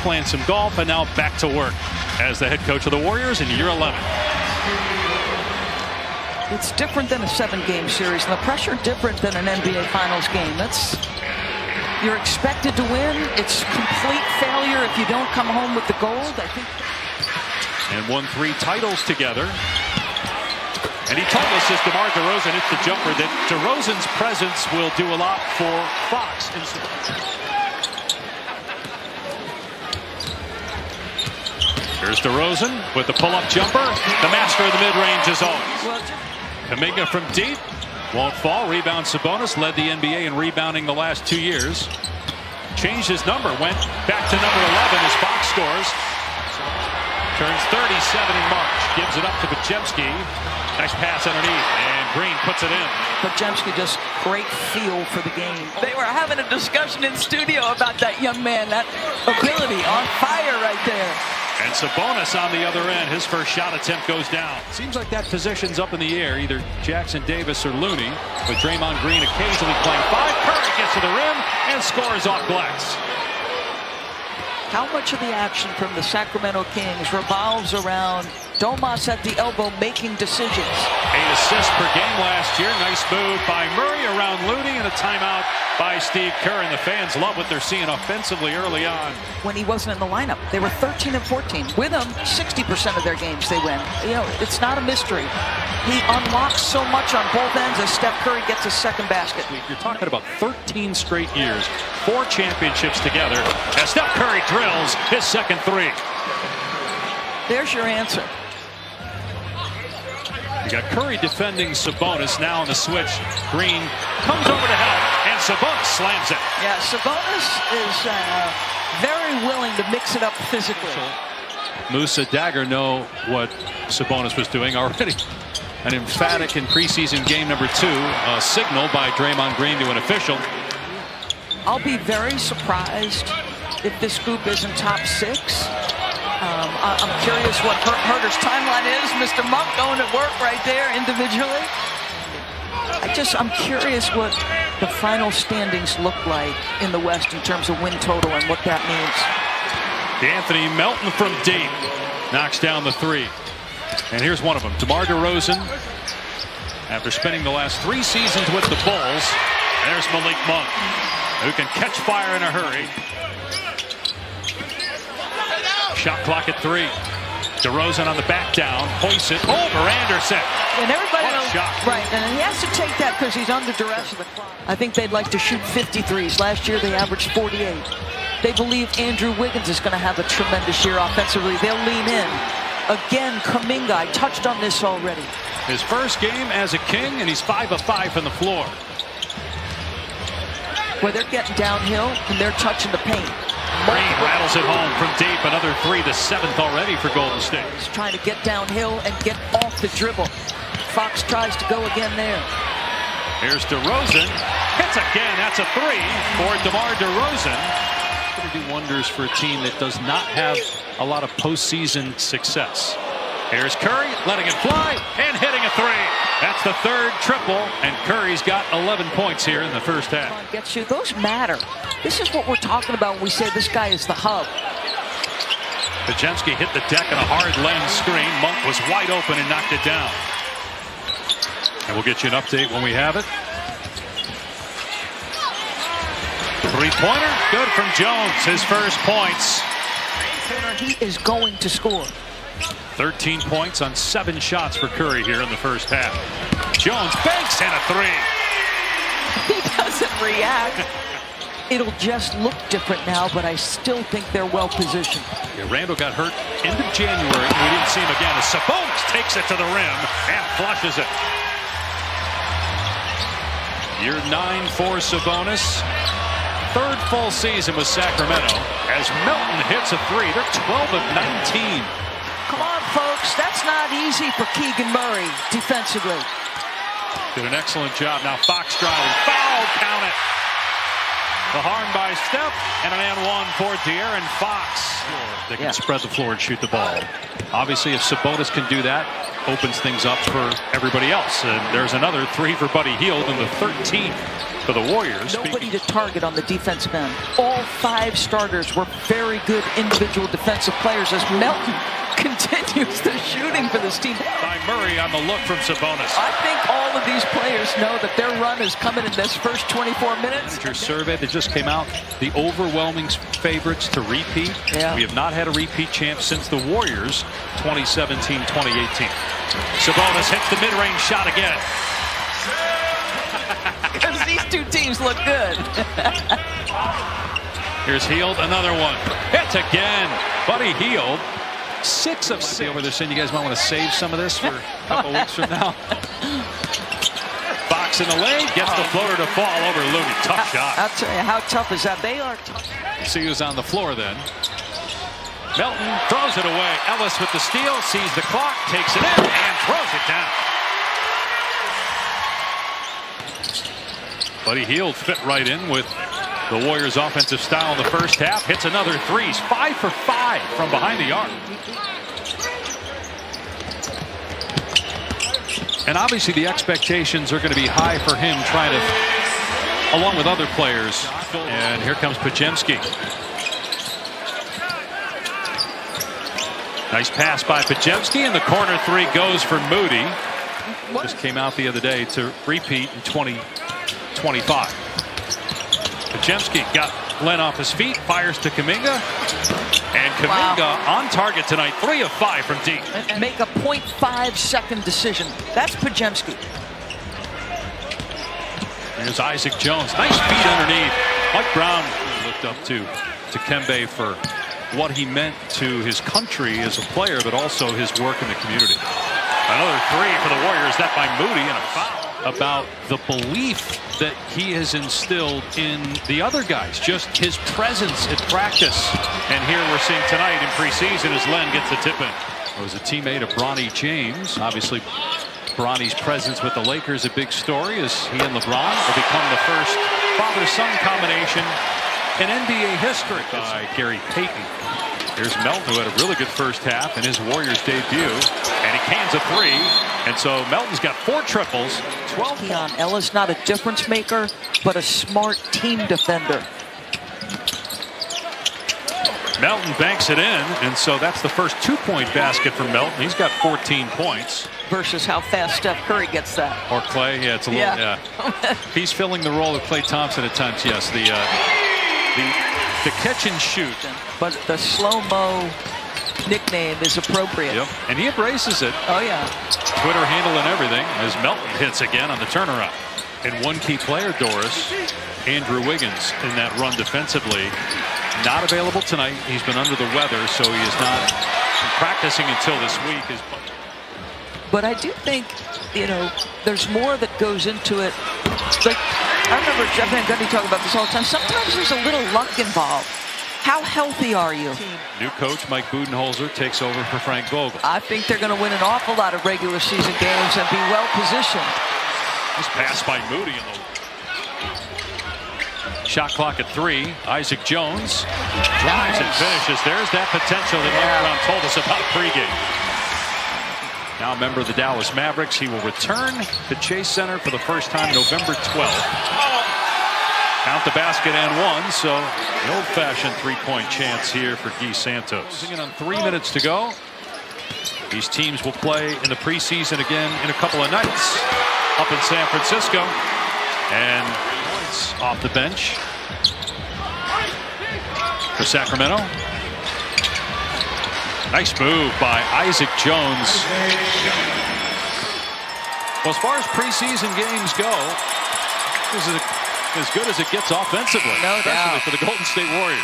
playing some golf, and now back to work as the head coach of the Warriors in year 11. It's different than a 7-game series, and the pressure different than an NBA Finals game. You're expected to win. It's complete failure if you don't come home with the gold, I think. And won 3 titles together. And he told us as DeMar DeRozan hits the jumper that DeRozan's presence will do a lot for Fox. Here's DeRozan with the pull-up jumper. The master of the mid-range as always. Kuminga from deep. Won't fall. Rebound Sabonis. Led the NBA in rebounding the last 2 years. Changed his number. Went back to number 11 as Fox scores. Turns 37 in March. Gives it up to Podziemski. Nice pass underneath. And Green puts it in. Podziemski just great feel for the game. They were having a discussion in studio about that young man. That ability on fire right there. And Sabonis on the other end. His first shot attempt goes down. Seems like that position's up in the air. Either Jackson Davis or Looney. With Draymond Green occasionally playing 5. Curry gets to the rim and scores off glass. How much of the action from the Sacramento Kings revolves around Domas at the elbow making decisions? 8 assists per game last year. Nice move by Murray around Looney, and a timeout by Steve Kerr. And the fans love what they're seeing offensively early on. When he wasn't in the lineup, they were 13 and 14. With him, 60% of their games they win. You know, it's not a mystery. He unlocks so much on both ends as Steph Curry gets his second basket. You're talking about 13 straight years, 4 championships together, as Steph Curry drills his second 3. There's your answer. You got Curry defending Sabonis. Now on the switch. Green comes over to help, and Sabonis slams it. Yeah, Sabonis is very willing to mix it up physically. Musa Dagger know what Sabonis was doing already. An emphatic in preseason game number 2, a signal by Draymond Green to an official. I'll be very surprised if this group isn't top 6. I'm curious what Herter's timeline is. Mr. Monk going to work right there individually. I'm curious what the final standings look like in the West in terms of win total and what that means. Anthony Melton from deep knocks down the 3. And here's one of them. DeMar DeRozan, after spending the last 3 seasons with the Bulls. There's Malik Monk, who can catch fire in a hurry. Shot clock at 3. DeRozan on the back down, hoists it over Anderson. And everybody knows, shot. Right, and he has to take that because he's under duress of the clock. I think they'd like to shoot 53s. Last year they averaged 48. They believe Andrew Wiggins is going to have a tremendous year offensively. They'll lean in. Again, Kuminga, I touched on this already. His first game as a King, and he's 5 of 5 from the floor. Where they're getting downhill and they're touching the paint. Green rattles it home from deep. Another 3, the 7th already for Golden State. He's trying to get downhill and get off the dribble. Fox tries to go again there. Here's DeRozan. Hits again. That's a 3 for DeMar DeRozan. Going to do wonders for a team that does not have a lot of postseason success. Here's Curry letting it fly and hitting a 3. That's the 3rd triple, and Curry's got 11 points here in the first half. Gets you. Those matter. This is what we're talking about when we say this guy is the hub. Podziemski hit the deck on a hard lens screen. Monk was wide open and knocked it down. And we'll get you an update when we have it. 3-pointer, good from Jones. His first points. He is going to score. 13 points on 7 shots for Curry here in the first half. Jones banks and a 3. He doesn't react. It'll just look different now, but I still think they're well positioned. Yeah, Randall got hurt end of January. We didn't see him again. As Sabonis takes it to the rim and flushes it. Year 9 for Sabonis. 3rd full season with Sacramento as Melton hits a 3. They're 12 of 19. Come on, folks. That's not easy for Keegan Murray defensively. Did an excellent job. Now Fox driving. Foul, count it. The harm by Steph, and an and one for De'Aaron Fox. They can spread the floor and shoot the ball. Obviously, if Sabonis can do that, opens things up for everybody else. And there's another three for Buddy Hield in the 13th for the Warriors. Nobody to target on the defensive end. All 5 starters were very good individual defensive players as Melton continues the shooting for this team. By Murray on the look from Sabonis. I think all of these players know that their run is coming in this first 24 minutes. Manager survey that just came out, the overwhelming favorites to repeat. Yeah. We have not had a repeat champ since the Warriors 2017-2018. Sabonis hits the mid-range shot again. Because these two teams look good. Here's Hield, another one. Hits again. Buddy Hield. 6 of 6 over there saying you guys might want to save some of this for a couple weeks from now. Fox in the lane, gets the floater to fall over Looney. Tough shot. I'll tell you, how tough is that? They are tough. See who's on the floor then. Melton throws it away. Ellis with the steal, sees the clock, takes it in, and throws it down. Buddy Hield fit right in with the Warriors' offensive style in the first half. Hits another 3. He's 5 for 5 from behind the arc. And obviously the expectations are going to be high for him trying to, along with other players. And here comes Podziemski. Nice pass by Podziemski, and the corner 3 goes for Moody. Just came out the other day to repeat in 2025. Podziemski got Len off his feet, fires to Kuminga, and Kuminga on target tonight, 3 of 5 from deep. And make a 0.5-second decision. That's Podziemski. Here's Isaac Jones, nice feed underneath. Mike Brown looked up to Kembe for what he meant to his country as a player, but also his work in the community. Another 3 for the Warriors, that by Moody, and a foul. About the belief that he has instilled in the other guys, just his presence at practice. And here we're seeing tonight in preseason as Len gets the tip in. He was a teammate of Bronny James. Obviously, Bronny's presence with the Lakers a big story as he and LeBron will become the first father-son combination in NBA history by Gary Payton. Here's Melton, who had a really good first half in his Warriors debut, and he cans a 3. And so Melton's got 4 triples, 12. Keon Ellis, not a difference maker, but a smart team defender. Melton banks it in, and so that's the first 2-point basket for Melton. He's got 14 points. Versus how fast Steph Curry gets that. Or Clay, yeah, it's a little, yeah. He's filling the role of Klay Thompson at times, yes. The catch and shoot. But the slow-mo nickname is appropriate. Yep, and he embraces it. Oh, yeah. Twitter handle and everything as Melton hits again on the turnaround. And one key player, Doris, Andrew Wiggins, in that run defensively. Not available tonight. He's been under the weather, so he is not practicing until this week. But I do think, you know, there's more that goes into it. Like, I remember Jeff Van Gundy talking about this all the time. Sometimes there's a little luck involved. How healthy are you? New coach Mike Budenholzer takes over for Frank Vogel. I think they're going to win an awful lot of regular season games and be well positioned. This pass by Moody in the shot clock at 3. Isaac Jones drives and finishes. There's that potential that Mike Brown told us about pregame. Now a member of the Dallas Mavericks, he will return to Chase Center for the first time November 12th. Count the basket and 1, so the old-fashioned 3-point chance here for Guy Santos. Closing in on 3 minutes to go. These teams will play in the preseason again in a couple of nights up in San Francisco. And points off the bench for Sacramento. Nice move by Isaac Jones. Well, as far as preseason games go, this is as good as it gets offensively. No doubt. Especially for the Golden State Warriors.